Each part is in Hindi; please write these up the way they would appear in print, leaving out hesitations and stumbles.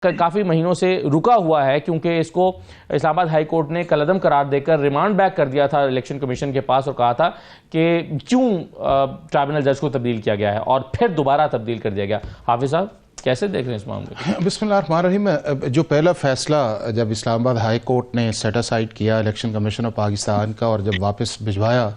काफ़ी महीनों से रुका हुआ है, क्योंकि इसको इस्लामाबाद हाई कोर्ट ने कलअदम करार देकर रिमांड बैक कर दिया था इलेक्शन कमीशन के पास और कहा था कि क्यों ट्राइब्यूनल जज को तब्दील किया गया है और फिर दोबारा तब्दील कर दिया गया। हाफिज साहब कैसे देख रहे हैं इस मामले को? बिस्मिल्लाहिर्रहमानिर्रहीम। जो पहला फैसला जब इस्लामाबाद हाई कोर्ट ने सेट असाइड किया इलेक्शन कमीशन ऑफ पाकिस्तान का और जब वापस भिजवाया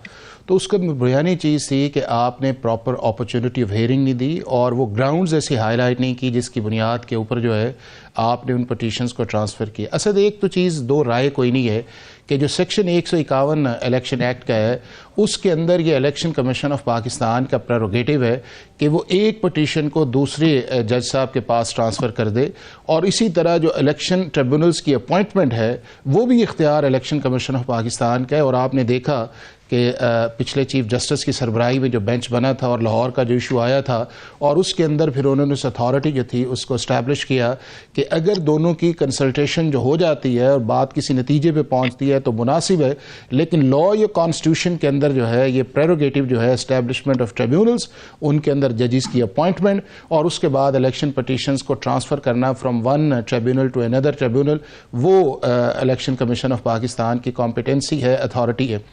तो उसका बुनियादी चीज़ थी कि आपने प्रॉपर अपॉर्चुनिटी ऑफ हेयरिंग नहीं दी और वो ग्राउंड्स ऐसी हाईलाइट नहीं की जिसकी बुनियाद के ऊपर जो है आपने उन पटिशन्स को ट्रांसफ़र किया। असल एक तो चीज़ दो राय कोई नहीं है कि जो सेक्शन 151 इलेक्शन एक्ट का है उसके अंदर ये इलेक्शन कमीशन ऑफ पाकिस्तान का प्रेरोगेटिव है कि वो एक पटिशन को दूसरे जज साहब के पास ट्रांसफ़र कर दे, और इसी तरह जो इलेक्शन ट्रिब्यूनल्स की अपॉइंटमेंट है वो भी इख्तियार इलेक्शन कमीशन ऑफ पाकिस्तान का है। और आपने देखा कि पिछले चीफ जस्टिस की सरबराही में जो बेंच बना था और लाहौर का जो इशू आया था और उसके अंदर फिर उन्होंने उस अथॉरिटी जो थी उसको इस्टेब्लिश किया कि अगर दोनों की कंसल्टेशन जो हो जाती है और बात किसी नतीजे पे पहुंचती है तो मुनासिब है, लेकिन लॉ या कॉन्स्टिट्यूशन के अंदर जो है ये प्रेरोगेटिव जो है इस्टेब्लिशमेंट ऑफ ट्रिब्यूनल्स, उनके अंदर जजेस की अपॉइंटमेंट और उसके बाद इलेक्शन पटिशन्स को ट्रांसफ़र करना from one tribunal to another tribunal, वो इलेक्शन कमीशन ऑफ पाकिस्तान की कॉम्पिटेंसी है, अथॉरिटी है।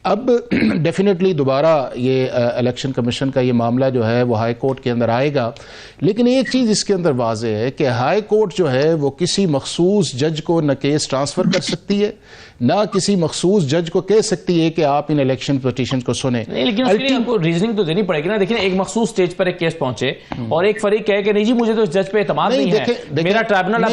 अब डेफिनेटली दोबारा ये इलेक्शन कमीशन का ये मामला जो है वो हाई कोर्ट के अंदर आएगा, लेकिन एक चीज़ इसके अंदर वाज़ेह है कि हाई कोर्ट जो है वो किसी मखसूस जज को न केस ट्रांसफ़र कर सकती है ना किसी मखसूस जज को कह सकती है कि आप इन इलेक्शन पिटीशन को सुने। नहीं, लेकिन उसके लिए आपको रीजनिंग तो देनी पड़ेगी ना। देखिए एक मखसूस स्टेज पर एक केस पहुंचे और एक फरीक कहे कि नहीं जी मुझे तो इस जज पे एतमाद नहीं है, मेरा ट्राइब्यूनल आप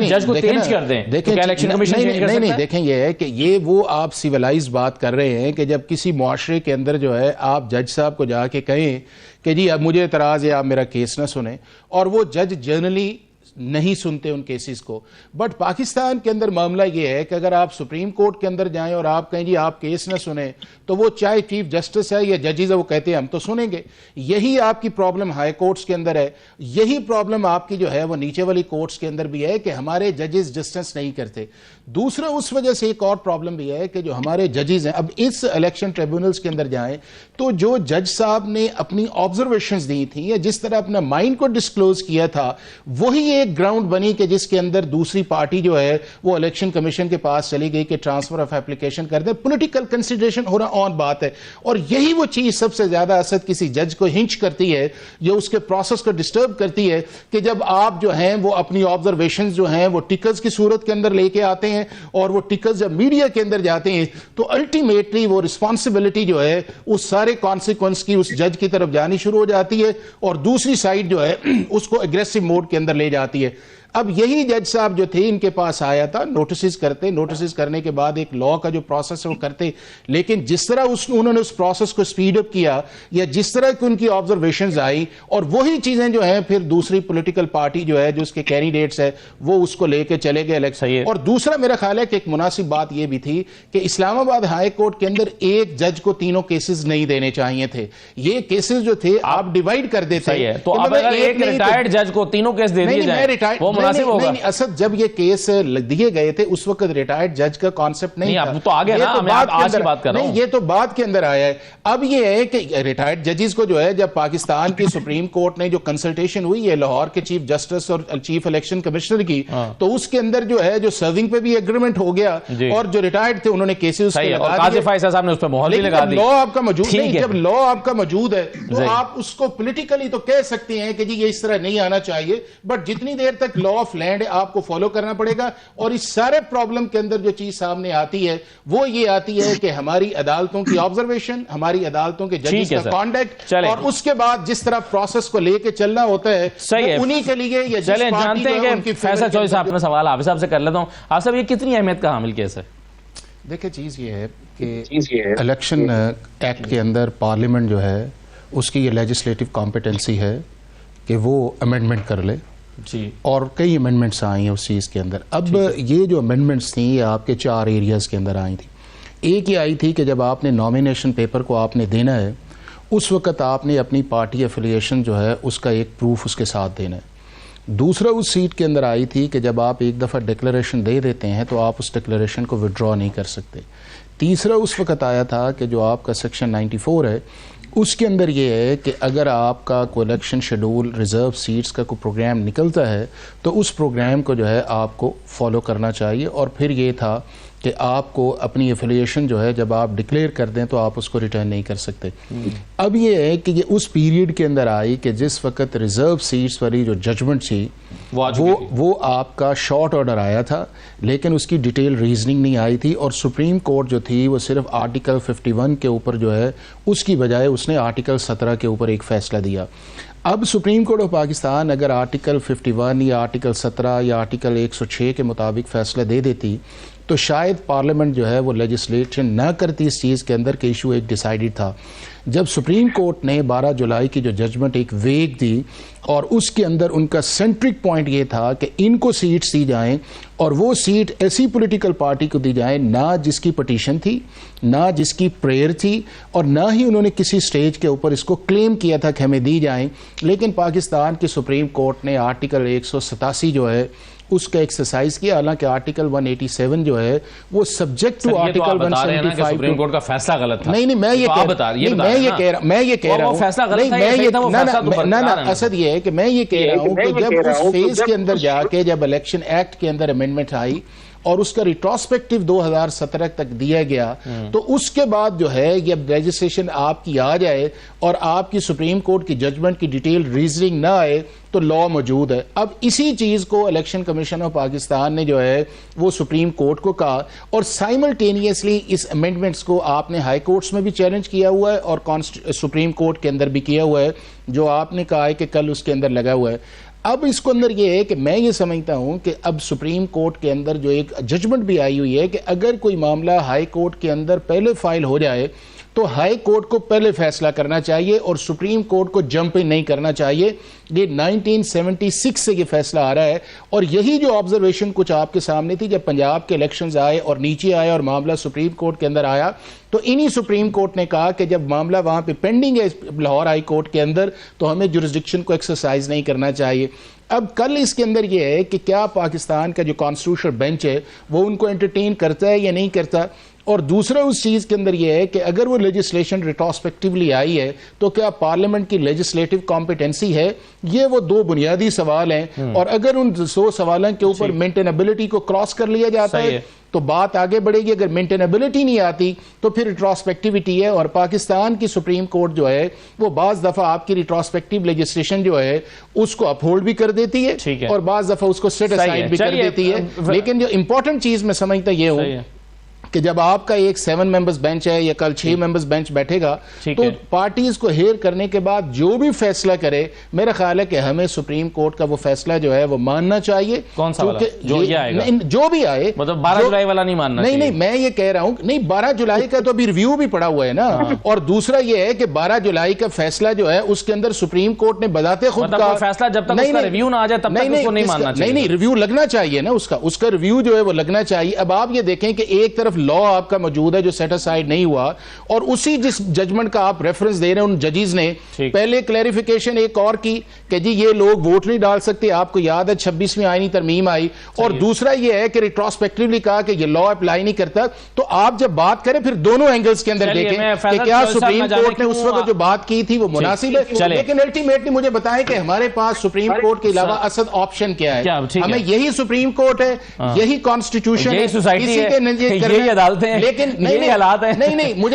जज को चेंज कर दें, तो क्या इलेक्शन कमीशन चेंज कर सकता है? देखें ये है कि ये वो आप सिविलाइज बात कर रहे हैं कि जब किसी मुआशरे के अंदर जो है आप जज साहब को जाके कहें कि जी अब मुझे एतराज़ है आप मेरा केस ना सुने, और वो जज जनरली नहीं सुनते उन केसेस को। बट पाकिस्तान के अंदर मामला ये है कि अगर आप सुप्रीम कोर्ट के अंदर जाएं और आप कहें जी आप केस ना सुने, तो वो चाहे चीफ जस्टिस है या जजेस है वो कहते हैं हम तो सुनेंगे। यही आपकी प्रॉब्लम हाई कोर्ट्स के अंदर है, यही प्रॉब्लम आपकी जो है वो नीचे वाली कोर्ट्स के अंदर भी है कि हमारे जजेस जस्टिस नहीं करते। दूसरा उस वजह से एक और प्रॉब्लम भी है कि जो हमारे जजेस हैं, अब इस इलेक्शन ट्रिब्यूनल्स के अंदर जाएं तो जो जज साहब ने अपनी ऑब्जर्वेशंस दी थी या जिस तरह अपना माइंड को डिस्क्लोज किया था वही एक ग्राउंड बनी कि जिसके अंदर दूसरी पार्टी जो है वो इलेक्शन कमीशन के पास चली गई कि ट्रांसफर ऑफ एप्लीकेशन कर दे। पॉलिटिकल कंसिडरेशन हो रहा ऑन बात है, और यही वो चीज सबसे ज्यादा असद किसी जज को हिंच करती है या उसके प्रोसेस को डिस्टर्ब करती है कि जब आप जो हैं वो अपनी ऑब्जर्वेशन जो हैं वो टिकर्स की सूरत के अंदर लेके आते हैं और वो टिकर्स जब मीडिया के अंदर जाते हैं तो अल्टीमेटली वो रिस्पॉन्सिबिलिटी जो है उस सारे कॉन्सिक्वेंस की उस जज की तरफ जानी शुरू हो जाती है और दूसरी साइड जो है उसको एग्रेसिव मोड के अंदर ले जाती है। अब यही जज साहब जो थे इनके पास आया था, नोटिस करते, नोटिस करने के बाद एक लॉ का जो प्रोसेस है वो करते, लेकिन जिस तरह उन्होंने उस प्रोसेस को स्पीड अप किया या जिस तरह की उनकी ऑब्जर्वेशंस आई और वही चीजें जो है फिर दूसरी पॉलिटिकल पार्टी जो है जो उसके कैंडिडेट्स है वो उसको लेके चले गए इलेक्शन। और दूसरा मेरा ख्याल है कि एक मुनासिब बात यह भी थी कि इस्लामाबाद हाई कोर्ट के अंदर एक जज को तीनों केसेस नहीं देने चाहिए थे। ये केसेस जो थे आप डिवाइड कर देते, तो अगर एक रिटायर्ड जज को तीनों केस दे दिए जाए नहीं, असद जब ये केस दिए गए थे उस वक्त रिटायर्ड जज का कॉन्सेप्ट नहीं था। तो आ गया ना, मैं आज की बात कर रहा हूं। ये तो बाद के अंदर आया है। अब ये है कि रिटायर्ड जजेस को जो है जब पाकिस्तान की सुप्रीम कोर्ट ने जो कंसल्टेशन हुई है लाहौर के चीफ जस्टिस और चीफ इलेक्शन कमिश्नर की, तो उसके अंदर जो है जो सर्विंग पे भी एग्रीमेंट हो गया और जो रिटायर्ड थे उन्होंने केसेस लॉ आपका मौजूद नहीं। जब लॉ आपका मौजूद है तो आप उसको पॉलिटिकली तो कह सकते हैं कि जी ये इस तरह नहीं आना चाहिए, बट जितनी देर तक लॉ ऑफ लैंड आपको फॉलो करना पड़ेगा। और इस सारे प्रॉब्लम के अंदर जो चीज सामने आती है वो ये आती है कि हमारी अदालतों की ऑब्जर्वेशन, हमारी अदालतों के जजेस का कॉन्डक्ट और उसके बाद जिस तरह प्रोसेस को लेके चलना होता है उन्हीं के लिए या चले जानते हैं कि फैसला चॉइस आपने सवाल हाफिज साहब से कर लेता हूं। हाफिज साहब ये कितनी अहमियत का हामिल केस है? देखिए चीज ये है कि इलेक्शन एक्ट के अंदर पार्लियामेंट जो है उसकी ये लेजिस्लेटिव कॉम्पिटेंसी है कि वो अमेंडमेंट कर ले जी, और कई अमेंडमेंट्स आई हैं उस चीज़ के अंदर। अब ये जो अमेंडमेंट्स थी ये आपके 4 एरियाज़ के अंदर आई थी। एक ये आई थी कि जब आपने नॉमिनेशन पेपर को आपने देना है उस वक्त आपने अपनी पार्टी एफिलिएशन जो है उसका एक प्रूफ उसके साथ देना है। दूसरा उस सीट के अंदर आई थी कि जब आप एक दफ़ा डिक्लेरेशन दे देते हैं तो आप उस डिक्लेरेशन को विड्रॉ नहीं कर सकते। तीसरा उस वक्त आया था कि जो आपका सेक्शन 94 है उसके अंदर ये है कि अगर आपका कोई इलेक्शन शेड्यूल रिज़र्व सीट्स का कोई प्रोग्राम निकलता है तो उस प्रोग्राम को जो है आपको फॉलो करना चाहिए। और फिर ये था कि आपको अपनी एफिलिएशन जो है जब आप डिक्लेयर कर दें तो आप उसको रिटर्न नहीं कर सकते। अब ये है कि ये उस पीरियड के अंदर आई कि जिस वक्त रिज़र्व सीट्स वाली जो जजमेंट थी वो आपका शॉर्ट ऑर्डर आया था, लेकिन उसकी डिटेल रीजनिंग नहीं आई थी। और सुप्रीम कोर्ट जो थी वो सिर्फ आर्टिकल 51 के ऊपर जो है उसकी बजाय उसने आर्टिकल 17 के ऊपर एक फ़ैसला दिया। अब सुप्रीम कोर्ट ऑफ पाकिस्तान अगर आर्टिकल 51 या आर्टिकल 17 या आर्टिकल 106 के मुताबिक फ़ैसला दे देती तो शायद पार्लियामेंट जो है वो लेजिस्लेशन ना करती इस चीज़ के अंदर के इशू एक डिसाइडेड था। जब सुप्रीम कोर्ट ने 12 जुलाई की जो जजमेंट एक वेग दी और उसके अंदर उनका सेंट्रिक पॉइंट ये था कि इनको सीट्स दी जाएं और वो सीट ऐसी पॉलिटिकल पार्टी को दी जाए ना जिसकी पटिशन थी, ना जिसकी प्रेयर थी, और ना ही उन्होंने किसी स्टेज के ऊपर इसको क्लेम किया था कि हमें दी जाएं। लेकिन पाकिस्तान की सुप्रीम कोर्ट ने आर्टिकल 187 जो है उसका एक्सरसाइज किया, हालांकि आर्टिकल 187 जो है वो subject to article 175 supreme court का फैसला गलत था। नहीं मैं ये कह रहा हूं फैसला गलत ना असद ये है कि मैं ये कह रहा हूं कि जब उस फेज के अंदर जाके जब इलेक्शन एक्ट के अंदर अमेंडमेंट आई और उसका रिट्रोस्पेक्टिव 2017 तक दिया गया तो उसके बाद जो है जब लेजिस्लेशन आपकी आ जाए और आपकी सुप्रीम कोर्ट की जजमेंट की डिटेल रीजनिंग ना आए तो लॉ मौजूद है। अब इसी चीज को इलेक्शन कमीशन ऑफ पाकिस्तान ने जो है वो सुप्रीम कोर्ट को कहा और साइमल्टेनियसली इस अमेंडमेंट्स को आपने हाई कोर्ट्स में भी चैलेंज किया हुआ है और सुप्रीम कोर्ट के अंदर भी किया हुआ है, जो आपने कहा है कि कल उसके अंदर लगा हुआ है। अब इसको अंदर ये है कि मैं ये समझता हूं कि अब सुप्रीम कोर्ट के अंदर जो एक जजमेंट भी आई हुई है कि अगर कोई मामला हाई कोर्ट के अंदर पहले फाइल हो जाए तो हाई कोर्ट को पहले फैसला करना चाहिए और सुप्रीम कोर्ट को जंप इन नहीं करना चाहिए। ये 1976 से ये फैसला आ रहा है और यही जो ऑब्जर्वेशन कुछ आपके सामने थी जब पंजाब के इलेक्शंस आए और नीचे आए और मामला सुप्रीम कोर्ट के अंदर आया तो इन्हीं सुप्रीम कोर्ट ने कहा कि जब मामला वहां पे पेंडिंग है लाहौर हाई कोर्ट के अंदर तो हमें जुरिसडिक्शन को एक्सरसाइज नहीं करना चाहिए। अब कल इसके अंदर यह है कि क्या पाकिस्तान का जो कॉन्स्टिट्यूशनल बेंच है वो उनको एंटरटेन करता है या नहीं करता, और दूसरा उस चीज के अंदर यह है कि अगर वो लेजिस्लेशन रिट्रोस्पेक्टिवली आई है तो क्या पार्लियामेंट की लेजिस्लेटिव कॉम्पिटेंसी है। ये वो दो बुनियादी सवाल हैं और अगर उन 100 सवालों के ऊपर मेंटेनेबिलिटी को क्रॉस कर लिया जाता है तो बात आगे बढ़ेगी। अगर मेंटेनेबिलिटी नहीं आती तो फिर रिट्रोस्पेक्टिविटी है और पाकिस्तान की सुप्रीम कोर्ट जो है वो बाज दफा आपकी रिट्रोस्पेक्टिव लेजिस्लेशन जो है उसको अपहोल्ड भी कर देती है और बाज दफा उसको सेट असाइड भी कर देती है। लेकिन जो इंपॉर्टेंट चीज मैं समझता ये हूं कि जब आपका एक 7 मेंबर्स बेंच है या कल 6 मेंबर्स बेंच बैठेगा तो पार्टीज को हेयर करने के बाद जो भी फैसला करे मेरा ख्याल है कि हमें सुप्रीम कोर्ट का वो फैसला जो है वो मानना चाहिए। कौन सा वाला? जो भी आए, मतलब 12 जुलाई वाला नहीं मानना। नहीं मैं ये कह रहा हूं नहीं 12 जुलाई का तो अभी रिव्यू भी पड़ा हुआ है ना और दूसरा ये है कि 12 जुलाई का फैसला जो है उसके अंदर सुप्रीम कोर्ट ने बताते खुद का फैसला जब तक उसका रिव्यू ना आ जाए तब तक उसको नहीं मानना चाहिए। नहीं रिव्यू लगना चाहिए ना, उसका रिव्यू जो है वो लगना चाहिए। अब आप ये देखें कि एक तरफ लॉ आपका मौजूद है जो सेट असाइड नहीं हुआ और उसी जिस जजमेंट का आप रेफरेंस दे रहे हैं उन जजेस ने पहले क्लैरिफिकेशन एक और की कि जी ये लोग वोट नहीं डाल सकते, आपको याद है 26वीं आईनी तरमीम आई, और दूसरा ये है कि रिट्रोस्पेक्टिवली कहा कि ये लॉ अप्लाई नहीं करता। तो आप जब बात करें फिर दोनों एंगल्स के अंदर देखें कि क्या सुप्रीम कोर्ट ने उस वक्त जो बात की थी वो मुनासिब है। लेकिन अल्टीमेटली मुझे बताएं कि हमारे पास सुप्रीम कोर्ट के अलावा असद ऑप्शन क्या है। हमें यही सुप्रीम कोर्ट है, यही कॉन्स्टिट्यूशन है, यही सोसाइटी है, यही अदालतें हैं, लेकिन नहीं हालात है। नहीं मुझे